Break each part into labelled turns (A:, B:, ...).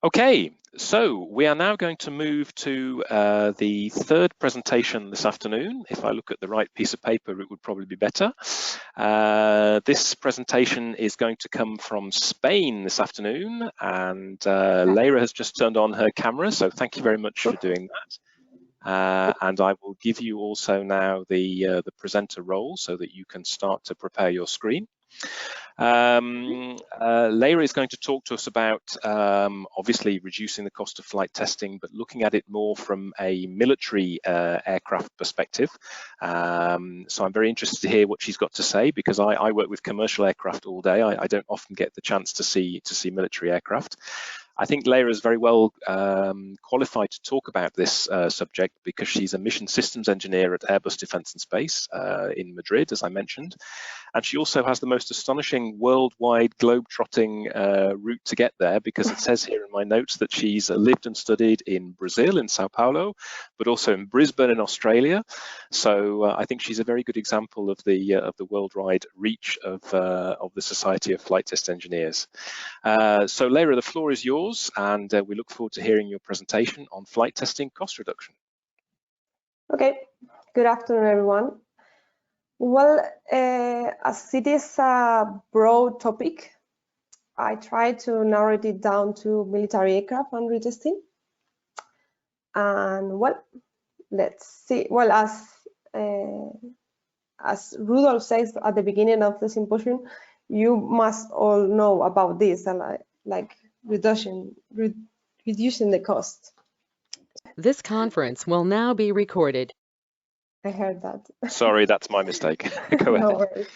A: Okay, so we are now going to move to the third presentation this afternoon. If I look at the right piece of paper, it would probably be better. This presentation is going to come from Spain this afternoon, and Leira has just turned on her camera, so thank you very much for doing that. And I will give you also now the presenter role so that you can start to prepare your screen. Leira is going to talk to us about obviously reducing the cost of flight testing, but looking at it more from a military aircraft perspective. So I'm very interested to hear what she's got to say, because I work with commercial aircraft all day. I don't often get the chance to see military aircraft. I think Leira is very well qualified to talk about this subject, because she's a mission systems engineer at Airbus Defence and Space in Madrid, as I mentioned. And she also has the most astonishing worldwide globe-trotting route to get there, because it says here in my notes that she's lived and studied in Brazil, in Sao Paulo, but also in Brisbane in Australia. So I think she's a very good example of the worldwide reach of the Society of Flight Test Engineers. So Leira, the floor is yours, and we look forward to hearing your presentation on flight testing cost reduction.
B: Okay, good afternoon, everyone. Well, as it is a broad topic, I try to narrow it down to military aircraft and retesting. And well, let's see. Well, as Rudolf says at the beginning of the symposium, you must all know about this, like reducing the cost.
C: This conference will now be recorded.
B: I heard that.
A: Sorry, that's my mistake. Go ahead.
B: No worries.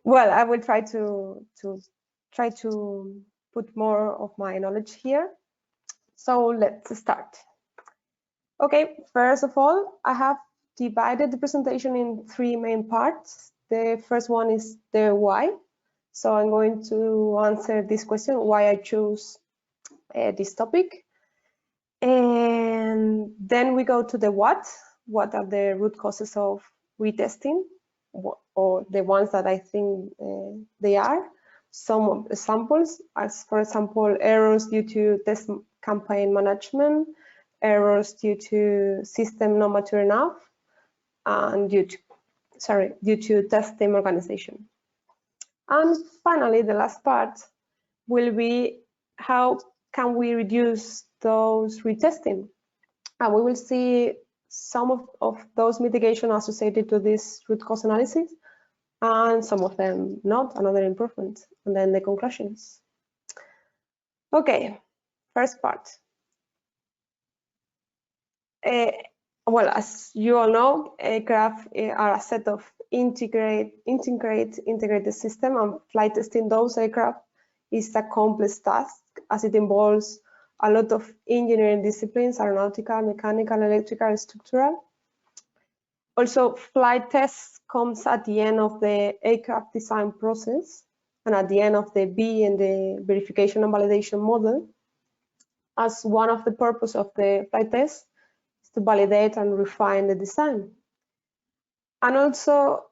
B: Well, I will try to put more of my knowledge here. So let's start. Okay, first of all, I have divided the presentation in three main parts. The first one is the why. So I'm going to answer this question, why I chose this topic. And then we go to the what. What are the root causes of retesting, or the ones that I think they are. Some examples, as for example, errors due to test campaign management, errors due to system not mature enough, and due to test team organization. And finally, the last part will be how can we reduce those retesting. And we will see some of those mitigation associated to this root cause analysis, and some of them not, another improvement, and then the conclusions. Okay, first part. Well, as you all know, aircraft are a set of integrated system, and flight testing those aircraft is a complex task, as it involves a lot of engineering disciplines: aeronautical, mechanical, electrical, structural. Also, flight tests comes at the end of the aircraft design process and at the end of the B and the verification and validation model, as one of the purpose of the flight test is to validate and refine the design. And also,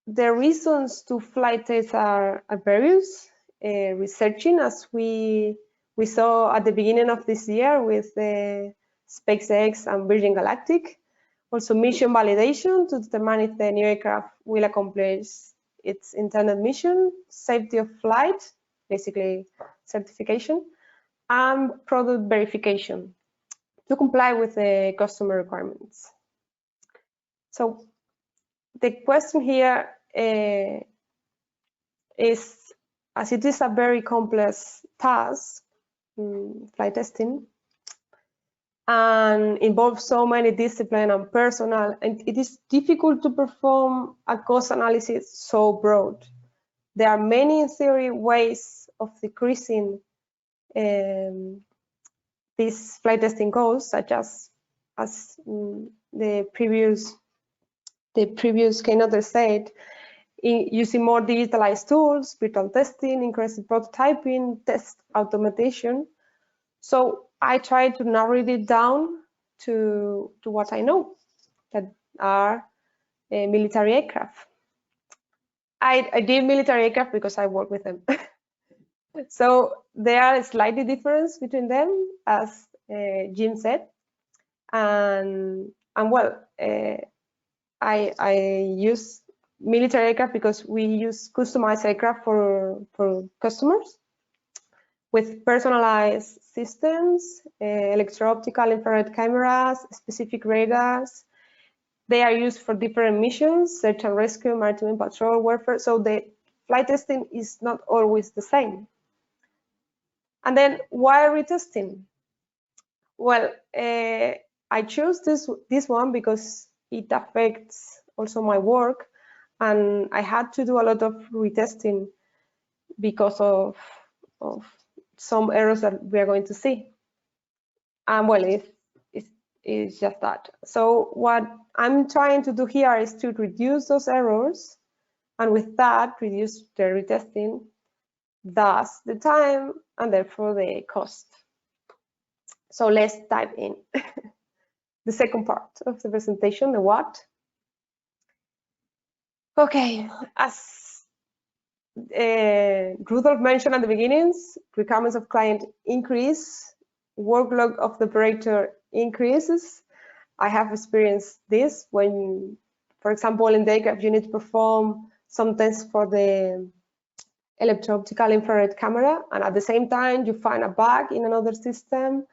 B: the reasons to flight tests are various. Researching, as we saw at the beginning of this year with the SpaceX and Virgin Galactic. Also, mission validation to determine if the new aircraft will accomplish its intended mission, safety of flight, basically certification, and product verification to comply with the customer requirements. So the question here is, as it is a very complex task, flight testing, and involves so many disciplines and personnel, and it is difficult to perform a cost analysis so broad. There are many, in theory, ways of decreasing these flight testing costs, such as the previous keynote said, using more digitalized tools, virtual testing, increasing prototyping, test automation. So I try to narrow it down to what I know, that are military aircraft. I did military aircraft because I work with them. So there are slightly difference between them, as Jim said, and well, I use military aircraft because we use customized aircraft for customers with personalized systems, electro-optical infrared cameras, specific radars. They are used for different missions, search and rescue, maritime patrol, warfare. So the flight testing is not always the same. And then why retesting? Well, I chose this one because it affects also my work, and I had to do a lot of retesting because of some errors that we are going to see. And well, it's just that. So what I'm trying to do here is to reduce those errors, and with that, reduce the retesting, thus the time and therefore the cost. So let's dive in. The second part of the presentation, the what. Okay, as Rudolf mentioned at the beginnings, requirements of client increase, workload of the operator increases. I have experienced this when, for example, in the aircraft you need to perform some tests for the electro-optical infrared camera, and at the same time you find a bug in another system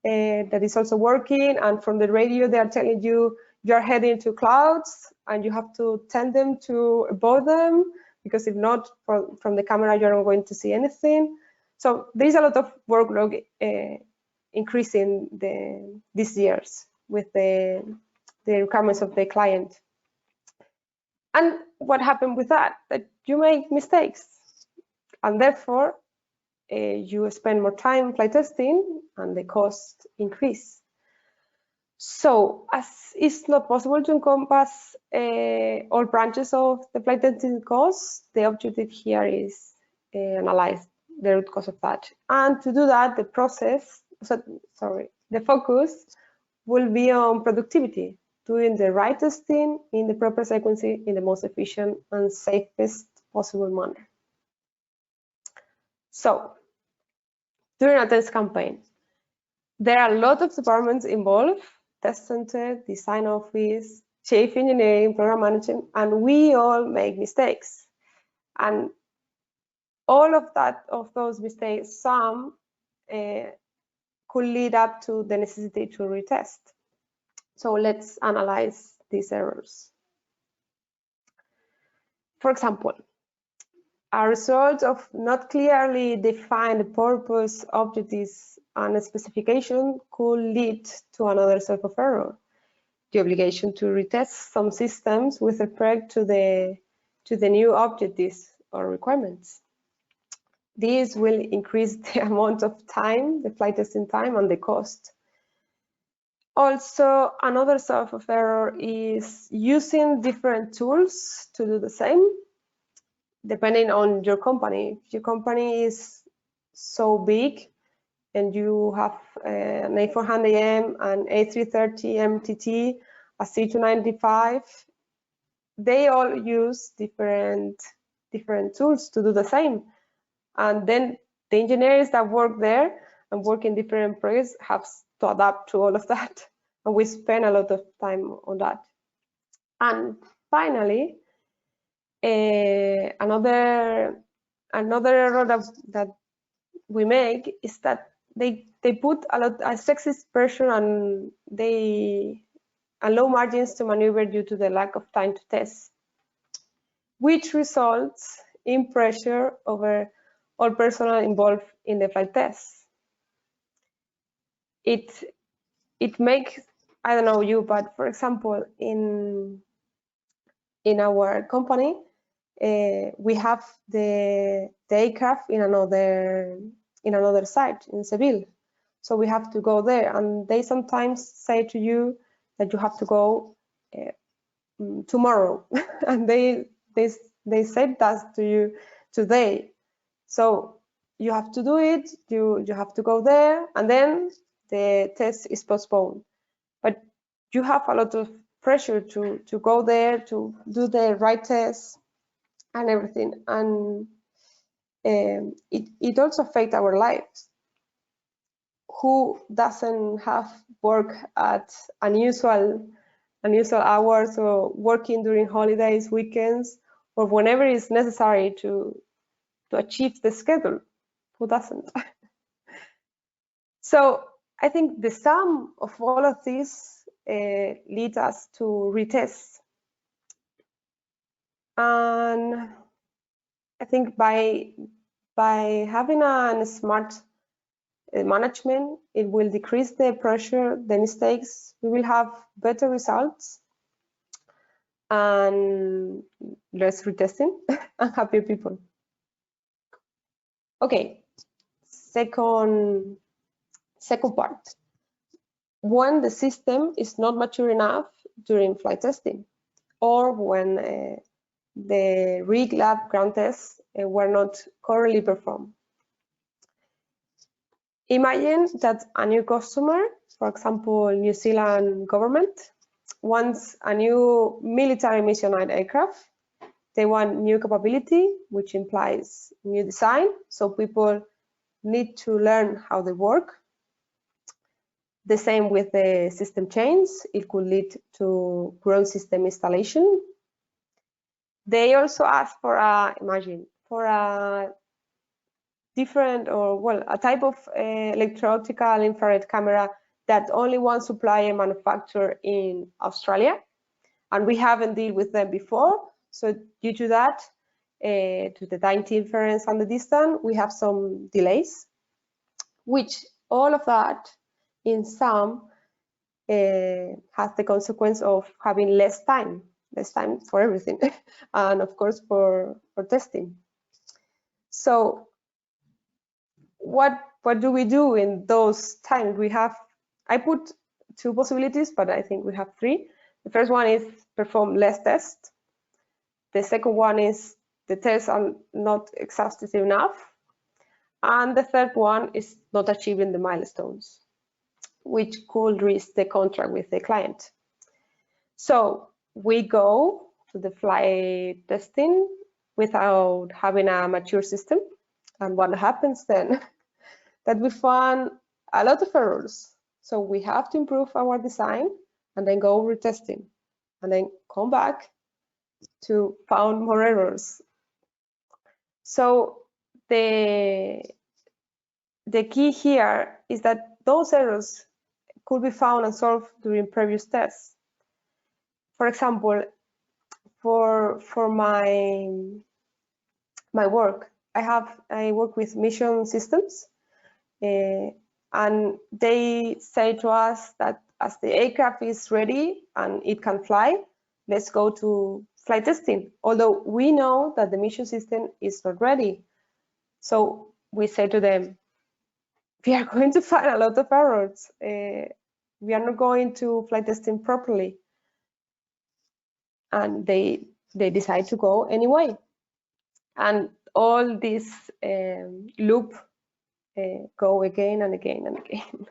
B: that is also working, and from the radio they are telling you you're heading to clouds and you have to tell them to avoid them, because if not, from the camera you're not going to see anything. So there's a lot of workload increasing these years with the requirements of the client. And what happened with that? That you make mistakes, and therefore you spend more time flight testing and the cost increase. So as it's not possible to encompass all branches of the flight testing costs, the objective here is analyze the root cause of that. And to do that, the focus will be on productivity, doing the right testing in the proper sequence in the most efficient and safest possible manner. So during a test campaign, there are a lot of departments involved: test center, design office, chief engineering, program management, and we all make mistakes. And all of those mistakes, some could lead up to the necessity to retest. So let's analyze these errors. For example, a result of not clearly defined purpose, objectives, and a specification could lead to another sort of error: the obligation to retest some systems with respect to the new objectives or requirements. This will increase the amount of time, the flight testing time, and the cost. Also, another sort of error is using different tools to do the same, depending on your company. If your company is so big and you have an A400M, an A330 MTT, a C295, they all use different tools to do the same. And then the engineers that work there and work in different projects have to adapt to all of that. And we spend a lot of time on that. And finally, another error that we make is that they put a sexist pressure, and they allow margins to maneuver due to the lack of time to test, which results in pressure over all personnel involved in the flight tests. It makes, I don't know you, but for example, in our company, we have the aircraft in another site in Seville, so we have to go there, and they sometimes say to you that you have to go tomorrow, and they said that to you today. So you have to do it, you have to go there, and then the test is postponed. But you have a lot of pressure to go there, to do the right test and everything. And it also affects our lives. Who doesn't have work at unusual hours, or working during holidays, weekends, or whenever it's necessary to achieve the schedule? Who doesn't? So I think the sum of all of this leads us to retest. And I think by having a smart management, it will decrease the pressure, the mistakes. We will have better results and less retesting and happier people. Okay, second part. When the system is not mature enough during flight testing, or when the rig lab ground tests were not correctly performed. Imagine that a new customer, for example, New Zealand government, wants a new military missionized aircraft. They want new capability, which implies new design, so people need to learn how they work. The same with the system change. It could lead to ground system installation. They also ask for a different, or well, a type of electro-optical infrared camera that only one supplier manufactured in Australia, and we haven't dealt with them before. So due to that, to the time difference and the distance, we have some delays, which all of that in sum has the consequence of having less time for everything, and of course for testing. So what do we do in those times? I put two possibilities, but I think we have three. The first one is perform less tests. The second one is the tests are not exhaustive enough. And the third one is not achieving the milestones, which could risk the contract with the client. So we go to the flight testing without having a mature system. And what happens then? That we find a lot of errors. So we have to improve our design and then go retesting and then come back to find more errors. So the key here is that those errors could be found and solved during previous tests. For example, for my work, I work with mission systems, and they say to us that as the aircraft is ready and it can fly, let's go to flight testing, although we know that the mission system is not ready. So we say to them, we are going to find a lot of errors. We are not going to flight testing properly. And they decide to go anyway. And all this loop go again and again and again.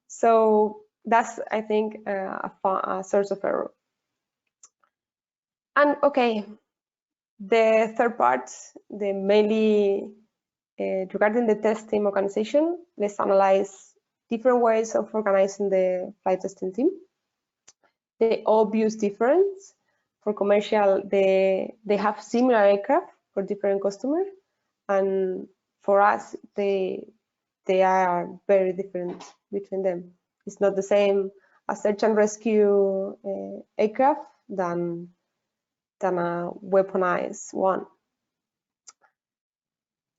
B: So that's, I think, a source of error. And okay, the third part, the mainly regarding the testing organization, let's analyze different ways of organizing the flight testing team. The obvious difference: for commercial, they have similar aircraft for different customers, and for us, they are very different between them. It's not the same a search and rescue aircraft than a weaponized one.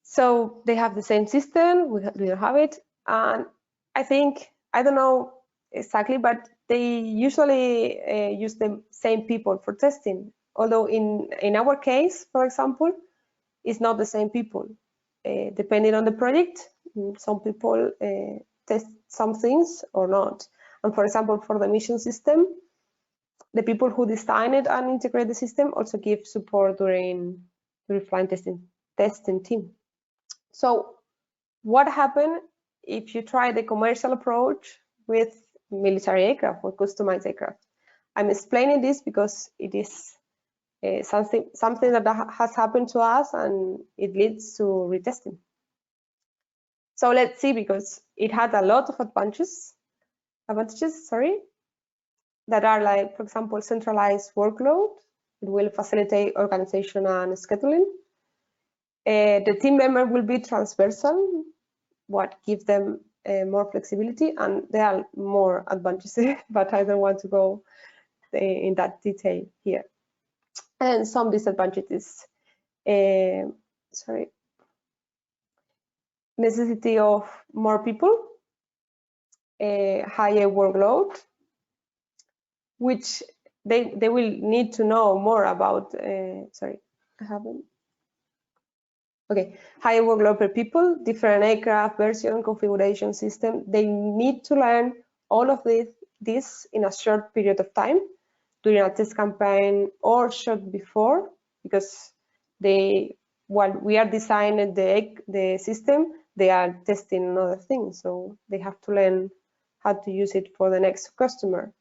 B: So they have the same system, we don't have it, and I think, I don't know exactly, but they usually use the same people for testing. Although in our case, for example, it's not the same people. Depending on the project, some people test some things or not. And for example, for the mission system, the people who design it and integrate the system also give support during flight testing team. So what happens if you try the commercial approach with military aircraft or customized aircraft? I'm explaining this because it is something that has happened to us, and it leads to retesting. So let's see, because it had a lot of advantages, that are like, for example, centralized workload. It will facilitate organization and scheduling. The team member will be transversal, what gives them more flexibility, and there are more advantages, but I don't want to go in that detail here. And some disadvantages, necessity of more people, higher workload, which they will need to know more about, higher workload per people, different aircraft version, configuration system. They need to learn all of this in a short period of time during a test campaign or short before, because while we are designing the system, they are testing another thing, so they have to learn how to use it for the next customer.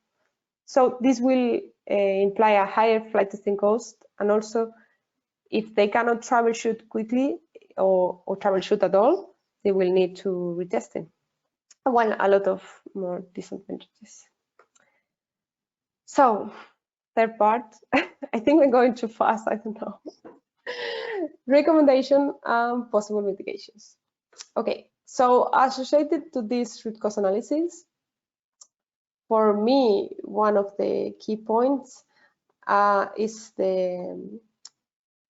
B: So this will imply a higher flight testing cost, and also if they cannot troubleshoot quickly or troubleshoot at all, they will need to retesting. Well, a lot of more disadvantages. So third part, I think we're going too fast, I don't know. Recommendation and possible mitigations. Okay, so associated to this root cause analysis, for me, one of the key points is to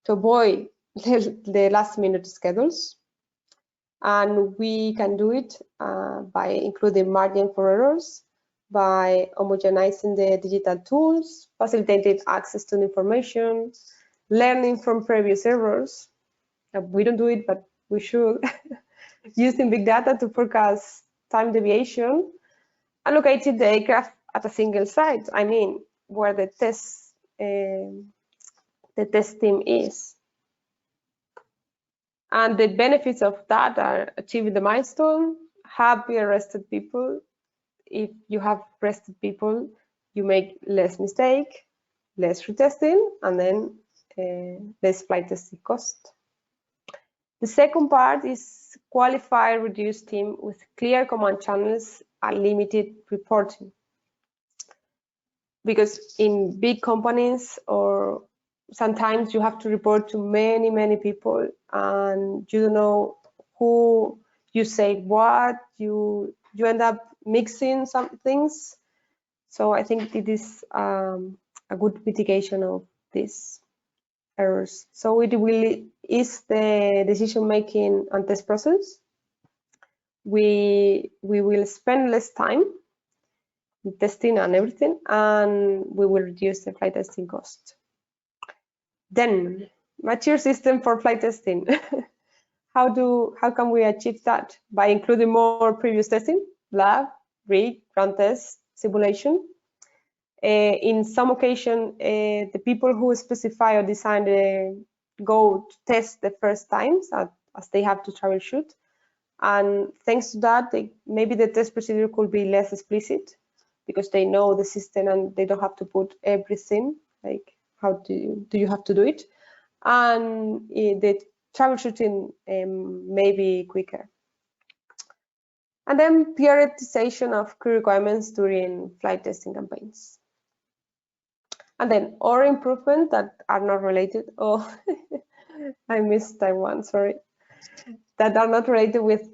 B: avoid the last minute schedules. And we can do it by including margin for errors, by homogenizing the digital tools, facilitating access to the information, learning from previous errors. We don't do it, but we should. Using big data to forecast time deviation, allocating the aircraft at a single site, I mean, where the test team is. And the benefits of that are achieving the milestone, happy rested people. If you have rested people, you make less mistake, less retesting, and then less flight testing cost. The second part is qualify reduced team with clear command channels and limited reporting. Because in big companies, or sometimes you have to report to many people, and you don't know who you say what, you end up mixing some things. So I think it is a good mitigation of these errors. So it will ease the decision making and test process. We will spend less time testing and everything, and we will reduce the flight testing cost. Then, mature system for flight testing. How can we achieve that? By including more previous testing, lab, rig, ground test, simulation. In some occasion, the people who specify or design go to test the first times as they have to troubleshoot. And thanks to that, maybe the test procedure could be less explicit, because they know the system and they don't have to put everything, like how do you have to do it. And the troubleshooting may be quicker. And then prioritization of key requirements during flight testing campaigns. And then other improvements that are not related. Oh, I missed that one, sorry. That are not related with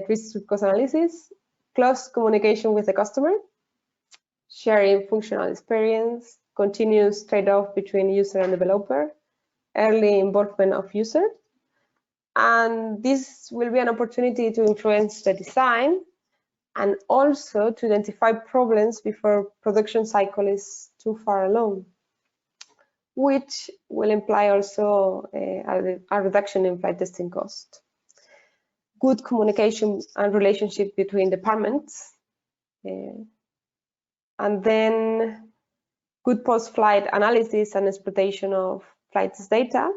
B: risk cost analysis, close communication with the customer, sharing functional experience, continuous trade-off between user and developer, early involvement of user. And this will be an opportunity to influence the design and also to identify problems before production cycle is too far along, which will imply also a reduction in flight testing cost. Good communication and relationship between departments, and then good post-flight analysis and exploitation of flight test data,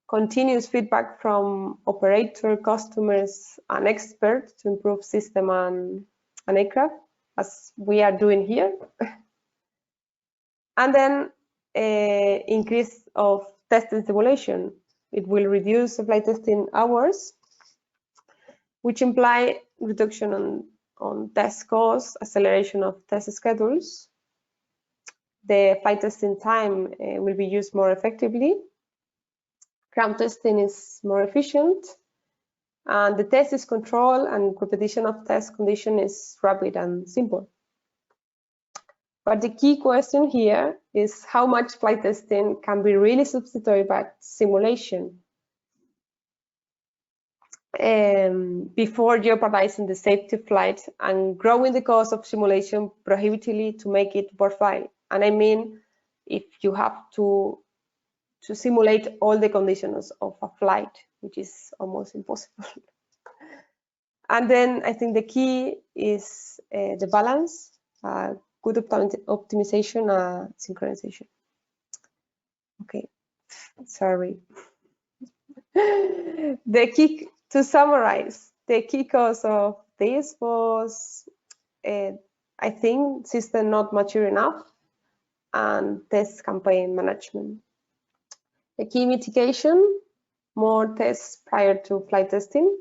B: continuous feedback from operator, customers, and experts to improve system and aircraft, as we are doing here. And then increase of testing simulation. It will reduce flight testing hours, which imply reduction on test costs, acceleration of test schedules. The flight testing time will be used more effectively. Ground testing is more efficient, and the test is controlled, and repetition of test condition is rapid and simple. But the key question here is how much flight testing can be really substituted by simulation before jeopardizing the safety of flight and growing the cost of simulation prohibitively to make it worthwhile. And I mean, if you have to simulate all the conditions of a flight, which is almost impossible. And then I think the key is the balance, good optimization, synchronization. Okay, sorry. To summarize, the key cause of this was, I think, system not mature enough and test campaign management. The key mitigation, more tests prior to flight testing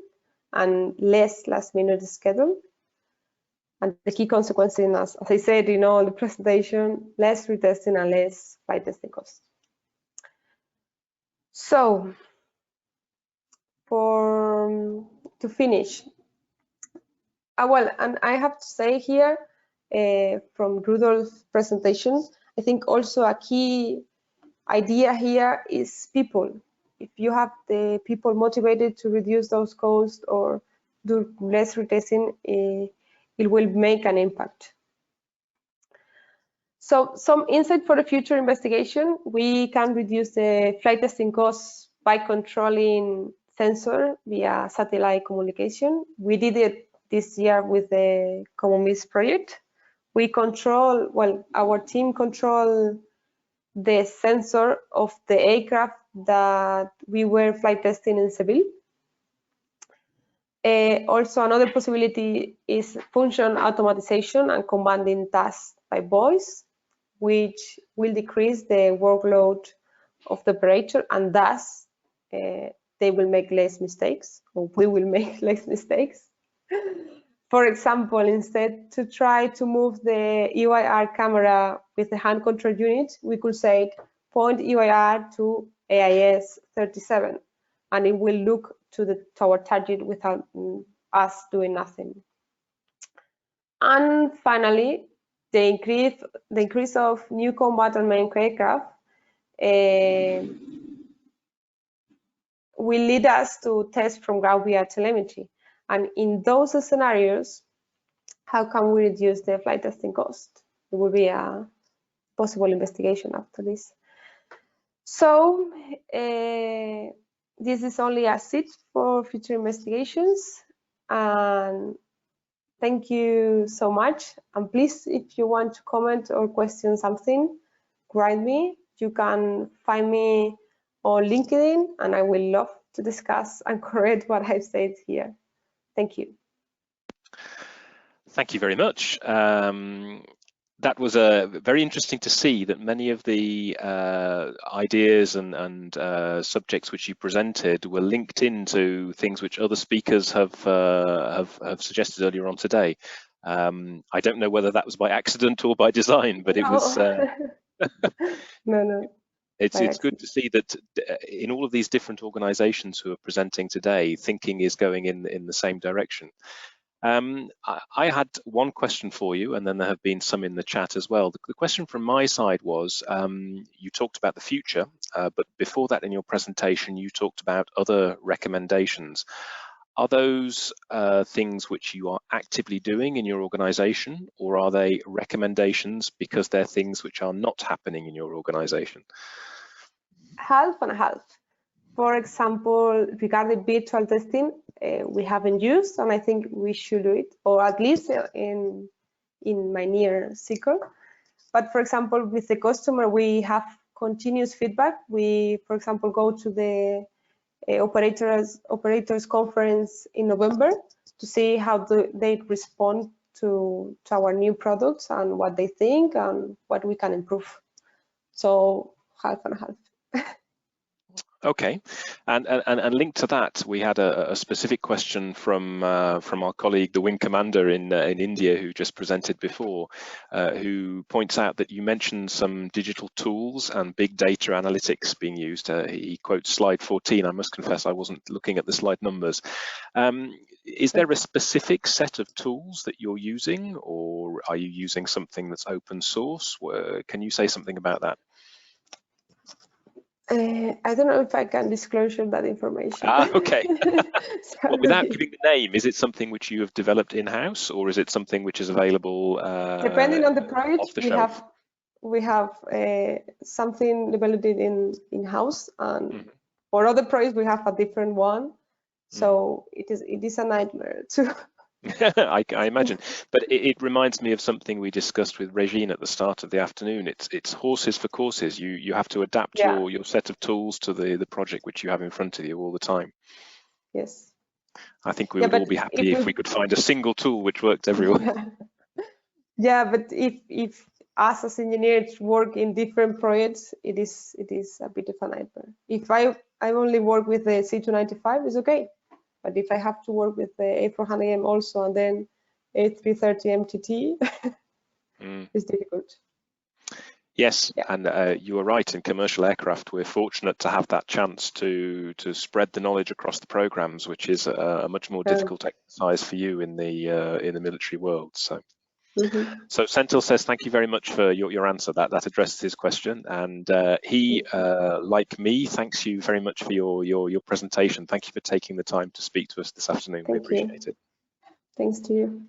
B: and less last-minute schedule. And the key consequences, as I said in all the presentation, less retesting and less flight testing costs. So, to finish, well, and I have to say here, from Rudolf's presentation, I think also a key idea here is people. If you have the people motivated to reduce those costs or do less retesting, it will make an impact. So some insight for the future investigation, we can reduce the flight testing costs by controlling sensor via satellite communication. We did it this year with the Common Miss project. We control, well, our team control the sensor of the aircraft that we were flight testing in Seville. Also, another possibility is function automatization and commanding tasks by voice, which will decrease the workload of the operator, and thus they will make less mistakes, or we will make less mistakes. For example, instead to try to move the EOIR camera with the hand control unit, we could say point EOIR to AIS 37, and it will look to our target without us doing nothing. And finally, the increase of new combat unmanned aircraft will lead us to test from ground via telemetry. And in those scenarios, how can we reduce the flight testing cost? It will be a possible investigation after this. So this is only a seed for future investigations. And thank you so much. And please, if you want to comment or question something, write me. You can find me on LinkedIn, and I will love to discuss and correct what I've said here. Thank you.
A: Thank you very much. That was very interesting to see that many of the ideas and subjects which you presented were linked into things which other speakers have suggested earlier on today. I don't know whether that was by accident or by design, but it was.
B: No.
A: It's good to see that in all of these different organisations who are presenting today, thinking is going in the same direction. I had one question for you, and then there have been some in the chat as well. The question from my side was, you talked about the future, but before that in your presentation, you talked about other recommendations. Are those things which you are actively doing in your organisation, or are they recommendations because they're things which are not happening in your organisation?
B: Half and half. For example, regarding virtual testing, we haven't used, and I think we should do it, or at least in my near circle. But for example, with the customer, we have continuous feedback. We, for example, go to the operators conference in November to see how they respond to our new products and what they think and what we can improve. So half and half.
A: Okay, and linked to that, we had a specific question from our colleague, the Wing Commander in India, who just presented before, who points out that you mentioned some digital tools and big data analytics being used. He quotes slide 14. I must confess I wasn't looking at the slide numbers. Is there a specific set of tools that you're using, or are you using something that's open source? Can you say something about that?
B: I don't know if I can disclose that information.
A: Ah, okay. Well, without giving the name, is it something which you have developed in-house, or is it something which is available
B: depending on the project?
A: Off the shelf?
B: We have something developed in-house, and for other projects we have a different one. So it is a nightmare too.
A: I imagine, but it reminds me of something we discussed with Regine at the start of the afternoon. It's horses for courses. You have to adapt your set of tools to the project which you have in front of you all the time.
B: Yes.
A: I think we would all be happy if we could find a single tool which worked everywhere.
B: Yeah, but if us as engineers work in different projects, it is a bit of a nightmare. If I only work with the C295, it's okay. But if I have to work with the A400M also and then A330 MTT, it's difficult.
A: Yes, and you are right. In commercial aircraft, we're fortunate to have that chance to spread the knowledge across the programs, which is a much more difficult exercise for you in the military world. So. So Senthil says, thank you very much for your answer. That addresses his question, and he, like me, thanks you very much for your presentation. Thank you for taking the time to speak to us this afternoon. We appreciate it.
B: Thanks to you.